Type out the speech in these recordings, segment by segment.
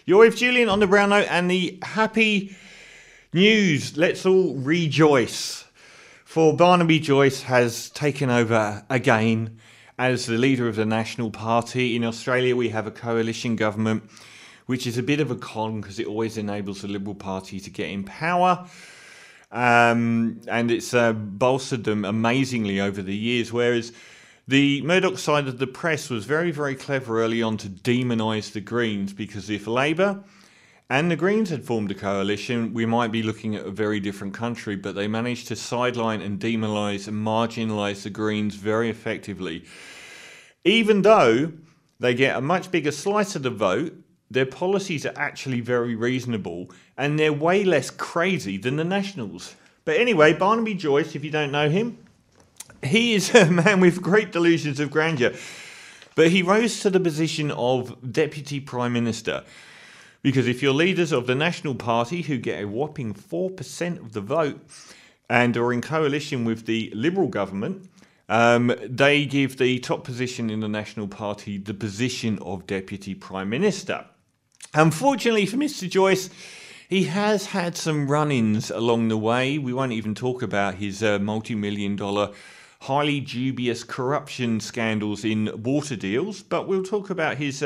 You're with Julian on the Brown Note and the happy news. Let's all rejoice. For Barnaby Joyce has taken over again as the leader of the National Party. In Australia, we have a coalition government, which is a bit of a con because it always enables the Liberal Party to get in power. And it's bolstered them amazingly over the years, whereas the Murdoch side of the press was very, very clever early on to demonise the Greens, because if Labour and the Greens had formed a coalition, we might be looking at a very different country, but they managed to sideline and demonise and marginalise the Greens very effectively. Even though they get a much bigger slice of the vote, their policies are actually very reasonable and they're way less crazy than the Nationals. But anyway, Barnaby Joyce, if you don't know him, he is a man with great delusions of grandeur. But he rose to the position of Deputy Prime Minister. Because if you're leaders of the National Party, who get a whopping 4% of the vote and are in coalition with the Liberal government, they give the top position in the National Party the position of Deputy Prime Minister. Unfortunately for Mr. Joyce, he has had some run-ins along the way. We won't even talk about his multi-million-dollar, highly dubious corruption scandals in water deals, but we'll talk about his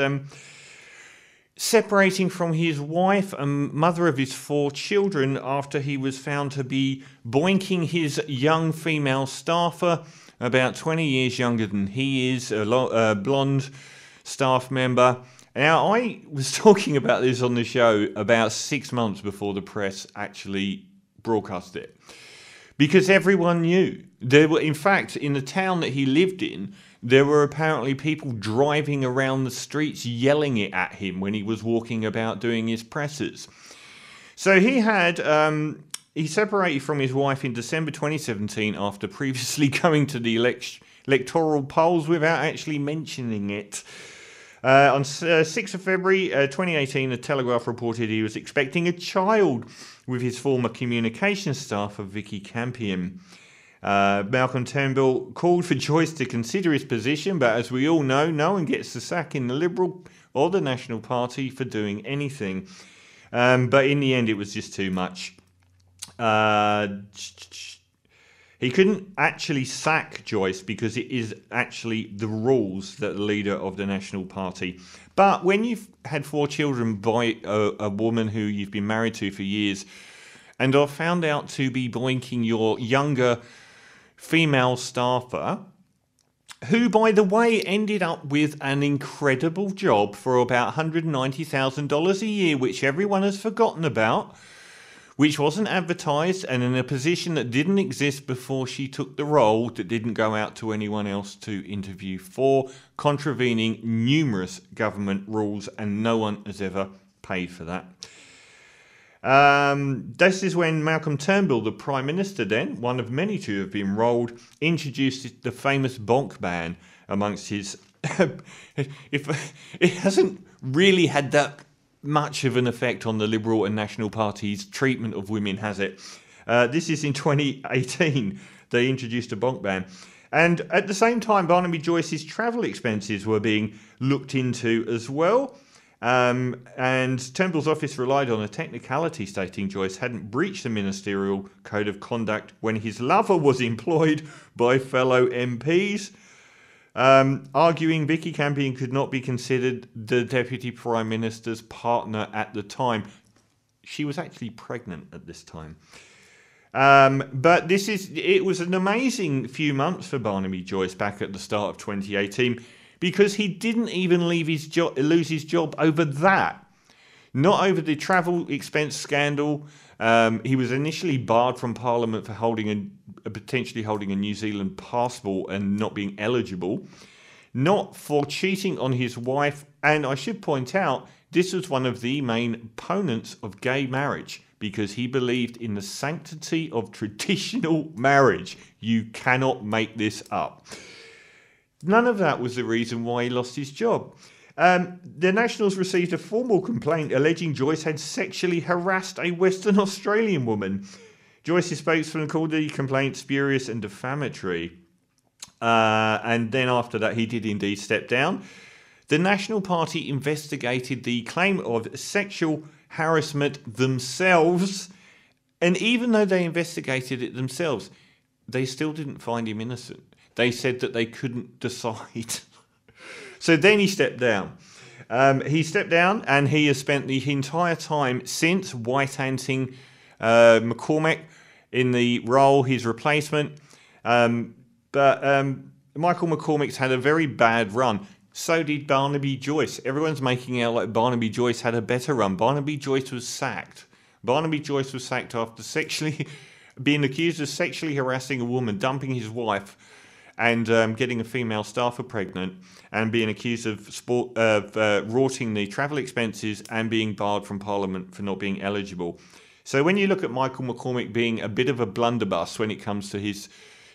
separating from his wife and mother of his 4 children after he was found to be boinking his young female staffer, about 20 years younger than he is, a blonde staff member. Now, I was talking about this on the show about 6 months before the press actually broadcast it, because everyone knew. There were, in fact, in the town that he lived in, there were apparently people driving around the streets yelling it at him when he was walking about doing his presses. So he had, he separated from his wife in December 2017 after previously going to the electoral polls without actually mentioning it. On 6th of February 2018, the Telegraph reported he was expecting a child with his former communications staffer, Vicky Campion. Malcolm Turnbull called for Joyce to consider his position, but as we all know, no one gets the sack in the Liberal or the National Party for doing anything. But in the end, it was just too much. He couldn't actually sack Joyce because it is actually the rules that the leader of the National Party. But when you've had 4 children by a woman who you've been married to for years and are found out to be boinking your younger female staffer, who, by the way, ended up with an incredible job for about $190,000 a year, which everyone has forgotten about, which wasn't advertised, and in a position that didn't exist before she took the role, that didn't go out to anyone else to interview for, contravening numerous government rules, and no one has ever paid for that. This is when Malcolm Turnbull, the Prime Minister then, one of many to have been rolled, introduced the famous bonk ban amongst his... If it hasn't really had that much of an effect on the Liberal and National Party's treatment of women, has it? This is in 2018. They introduced a bonk ban. And at the same time, Barnaby Joyce's travel expenses were being looked into as well. And Turnbull's office relied on a technicality stating Joyce hadn't breached the ministerial code of conduct when his lover was employed by fellow MPs. Arguing Vicky Campion could not be considered the Deputy Prime Minister's partner at the time. She was actually pregnant at this time. But it was an amazing few months for Barnaby Joyce back at the start of 2018, because he didn't even lose his job over that. Not over the travel expense scandal. He was initially barred from Parliament for potentially holding a New Zealand passport and not being eligible. Not for cheating on his wife. And I should point out, this was one of the main opponents of gay marriage, because he believed in the sanctity of traditional marriage. You cannot make this up. None of that was the reason why he lost his job. The Nationals received a formal complaint alleging Joyce had sexually harassed a Western Australian woman. Joyce's spokesman called the complaint spurious and defamatory. And then after that, he did indeed step down. the National Party investigated the claim of sexual harassment themselves. And even though they investigated it themselves, they still didn't find him innocent. They said that they couldn't decide. So then he stepped down. He stepped down, and he has spent the entire time since white-anting McCormack in the role, his replacement. But Michael McCormack's had a very bad run. So did Barnaby Joyce. Everyone's making out like Barnaby Joyce had a better run. Barnaby Joyce was sacked. Barnaby Joyce was sacked after being accused of sexually harassing a woman, dumping his wife, and getting a female staffer pregnant, and being accused of rorting the travel expenses and being barred from Parliament for not being eligible. So when you look at Michael McCormack being a bit of a blunderbuss when it comes to his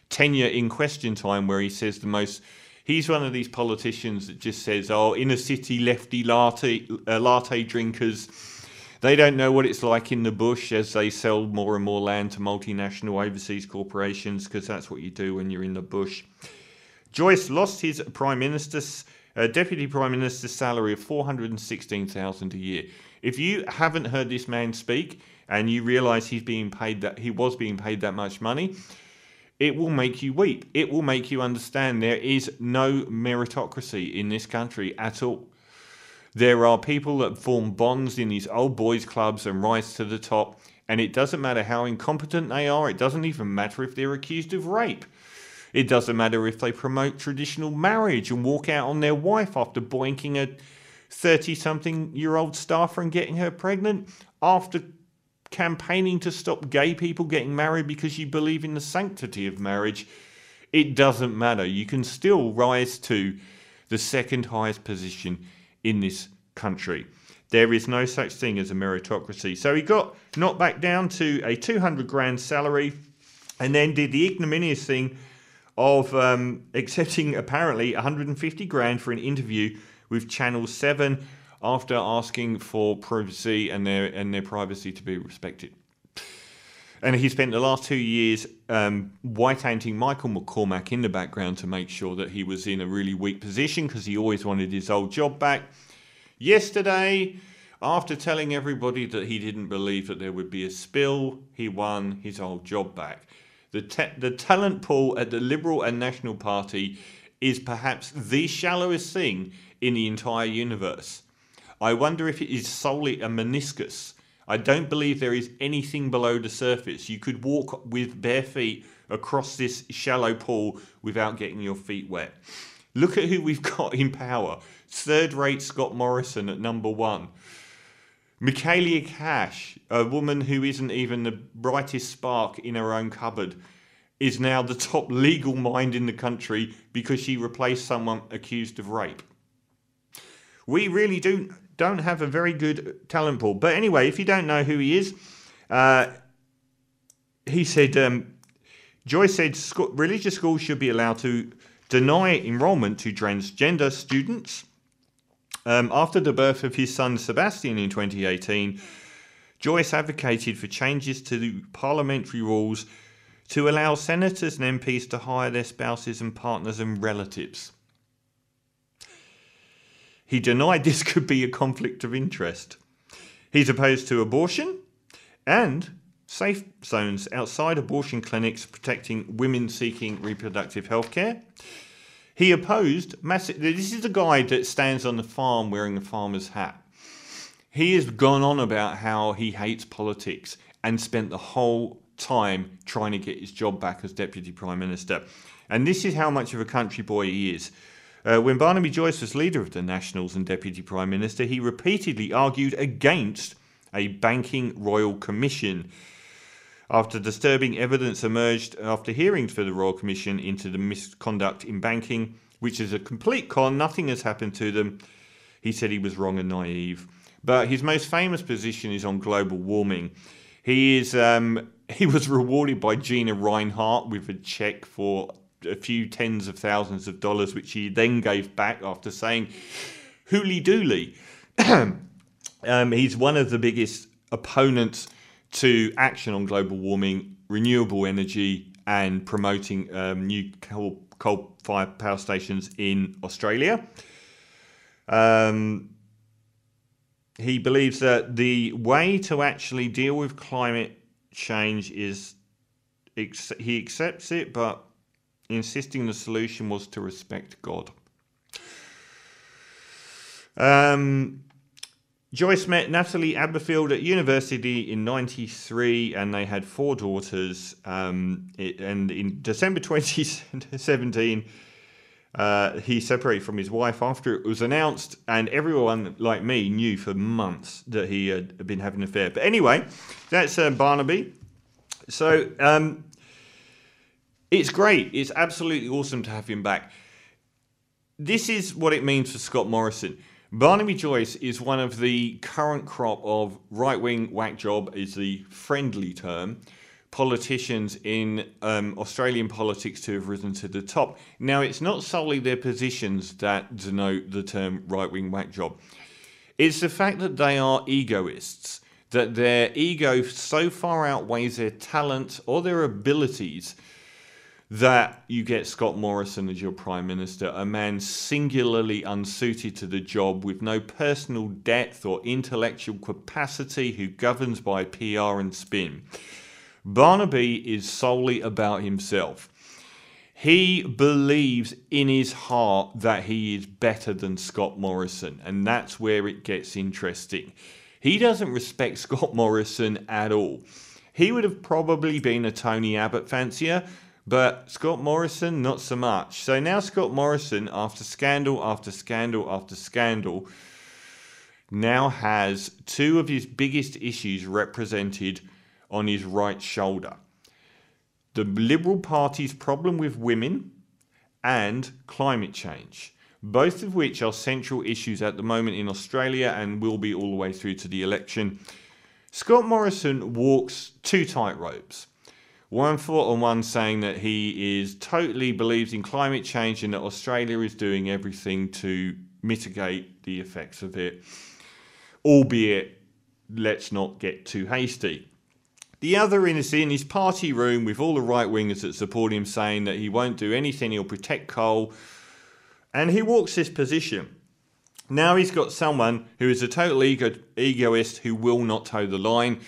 tenure in Question Time, where he says the most... He's one of these politicians that just says, oh, inner city lefty latte drinkers, they don't know what it's like in the bush as they sell more and more land to multinational overseas corporations, because that's what you do when you're in the bush. Joyce lost his deputy prime minister's salary of $416,000 a year. If you haven't heard this man speak and you realise he was being paid that much money, it will make you weep. It will make you understand there is no meritocracy in this country at all. There are people that form bonds in these old boys clubs and rise to the top, and it doesn't matter how incompetent they are. It doesn't even matter if they're accused of rape. It doesn't matter if they promote traditional marriage and walk out on their wife after boinking a 30-something-year-old staffer and getting her pregnant, after campaigning to stop gay people getting married because you believe in the sanctity of marriage. It doesn't matter. You can still rise to the second highest position in this country. There is no such thing as a meritocracy. So he got knocked back down to a 200 grand salary, and then did the ignominious thing of accepting apparently 150 grand for an interview with Channel 7 after asking for privacy and their privacy to be respected. And he spent the last 2 years white-anting Michael McCormack in the background to make sure that he was in a really weak position, because he always wanted his old job back. Yesterday, after telling everybody that he didn't believe that there would be a spill, he won his old job back. The talent pool at the Liberal and National Party is perhaps the shallowest thing in the entire universe. I wonder if it is solely a meniscus. I don't believe there is anything below the surface. You could walk with bare feet across this shallow pool without getting your feet wet. Look at who we've got in power. Third-rate Scott Morrison at number 1. Michaelia Cash, a woman who isn't even the brightest spark in her own cupboard, is now the top legal mind in the country because she replaced someone accused of rape. We really don't have a very good talent pool. But anyway, if you don't know who he is, he said, Joyce said religious schools should be allowed to deny enrolment to transgender students. After the birth of his son Sebastian in 2018, Joyce advocated for changes to the parliamentary rules to allow senators and MPs to hire their spouses and partners and relatives. He denied this could be a conflict of interest. He's opposed to abortion and safe zones outside abortion clinics protecting women seeking reproductive health care. He opposed massive... This is a guy that stands on the farm wearing a farmer's hat. He has gone on about how he hates politics and spent the whole time trying to get his job back as Deputy Prime Minister. And this is how much of a country boy he is. When Barnaby Joyce was leader of the Nationals and Deputy Prime Minister, he repeatedly argued against a banking royal commission. After disturbing evidence emerged after hearings for the Royal Commission into the misconduct in banking, which is a complete con, nothing has happened to them, he said he was wrong and naive. But his most famous position is on global warming. He was rewarded by Gina Reinhardt with a cheque for a few tens of thousands of dollars, which he then gave back after saying, "Hooly dooly." He's one of the biggest opponents to action on global warming, renewable energy, and promoting new coal-fired power stations in Australia. He believes that the way to actually deal with climate change is, he accepts it, but insisting the solution was to respect God. Joyce met Natalie Aberfield at university in '93, and they had 4 daughters. And in December 2017, he separated from his wife after it was announced, and everyone, like me, knew for months that he had been having an affair. But anyway, that's Barnaby. So it's great. It's absolutely awesome to have him back. This is what it means for Scott Morrison. Barnaby Joyce is one of the current crop of right-wing whack job, is the friendly term, politicians in Australian politics to have risen to the top. Now, it's not solely their positions that denote the term right-wing whack job. It's the fact that they are egoists, that their ego so far outweighs their talent or their abilities that you get Scott Morrison as your Prime Minister, a man singularly unsuited to the job with no personal depth or intellectual capacity, who governs by PR and spin. Barnaby is solely about himself. He believes in his heart that he is better than Scott Morrison, and that's where it gets interesting. He doesn't respect Scott Morrison at all. He would have probably been a Tony Abbott fancier, but Scott Morrison, not so much. So now Scott Morrison, after scandal after scandal after scandal, now has 2 of his biggest issues represented on his right shoulder. The Liberal Party's problem with women and climate change, both of which are central issues at the moment in Australia and will be all the way through to the election. Scott Morrison walks 2 tightropes. One foot on one saying that he totally believes in climate change and that Australia is doing everything to mitigate the effects of it, albeit let's not get too hasty. The other is in his party room with all the right-wingers that support him, saying that he won't do anything, he'll protect coal, and he walks this position. Now he's got someone who is a total egoist, who will not toe the line,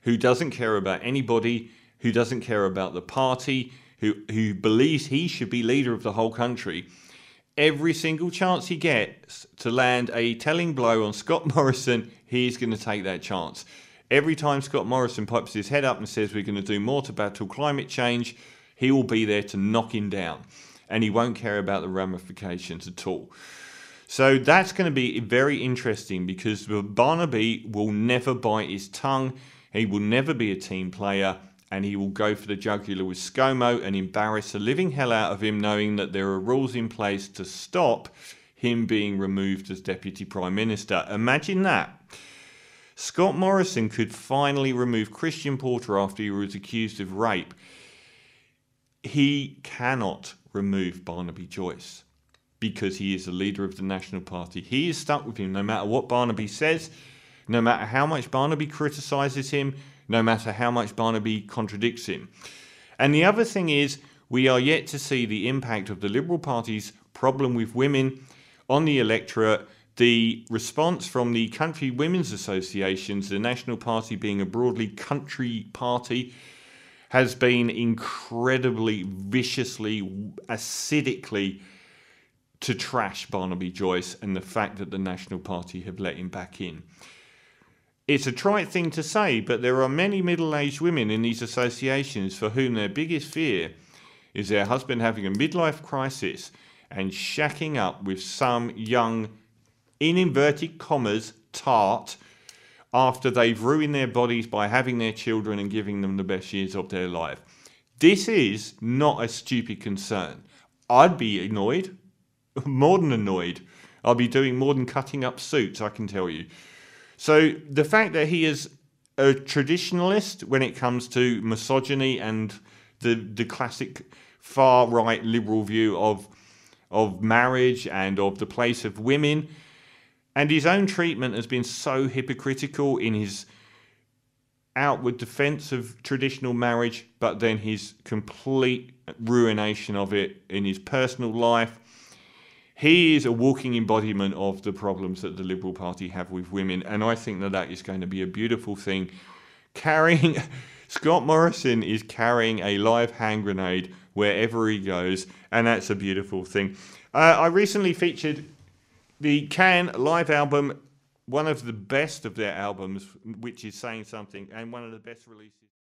who doesn't care about anybody, who doesn't care about the party, who believes he should be leader of the whole country. Every single chance he gets to land a telling blow on Scott Morrison, he's going to take that chance. Every time Scott Morrison pops his head up and says we're going to do more to battle climate change, he will be there to knock him down. And he won't care about the ramifications at all. So that's going to be very interesting, because Barnaby will never bite his tongue. He will never be a team player. And he will go for the jugular with ScoMo and embarrass the living hell out of him, knowing that there are rules in place to stop him being removed as Deputy Prime Minister. Imagine that. Scott Morrison could finally remove Christian Porter after he was accused of rape. He cannot remove Barnaby Joyce because he is the leader of the National Party. He is stuck with him no matter what Barnaby says, no matter how much Barnaby criticises him, no matter how much Barnaby contradicts him. And the other thing is, we are yet to see the impact of the Liberal Party's problem with women on the electorate. The response from the country women's associations, the National Party being a broadly country party, has been incredibly, viciously, acidically to trash Barnaby Joyce and the fact that the National Party have let him back in. It's a trite thing to say, but there are many middle-aged women in these associations for whom their biggest fear is their husband having a midlife crisis and shacking up with some young, in inverted commas, tart, after they've ruined their bodies by having their children and giving them the best years of their life. This is not a stupid concern. I'd be annoyed, more than annoyed. I'll be doing more than cutting up suits, I can tell you. So the fact that he is a traditionalist when it comes to misogyny and the classic far-right liberal view of marriage and of the place of women, and his own treatment has been so hypocritical in his outward defence of traditional marriage, but then his complete ruination of it in his personal life. he is a walking embodiment of the problems that the Liberal Party have with women, and I think that that is going to be a beautiful thing. Scott Morrison is carrying a live hand grenade wherever he goes, and that's a beautiful thing. I recently featured the Can live album, one of the best of their albums, which is saying something, and one of the best releases.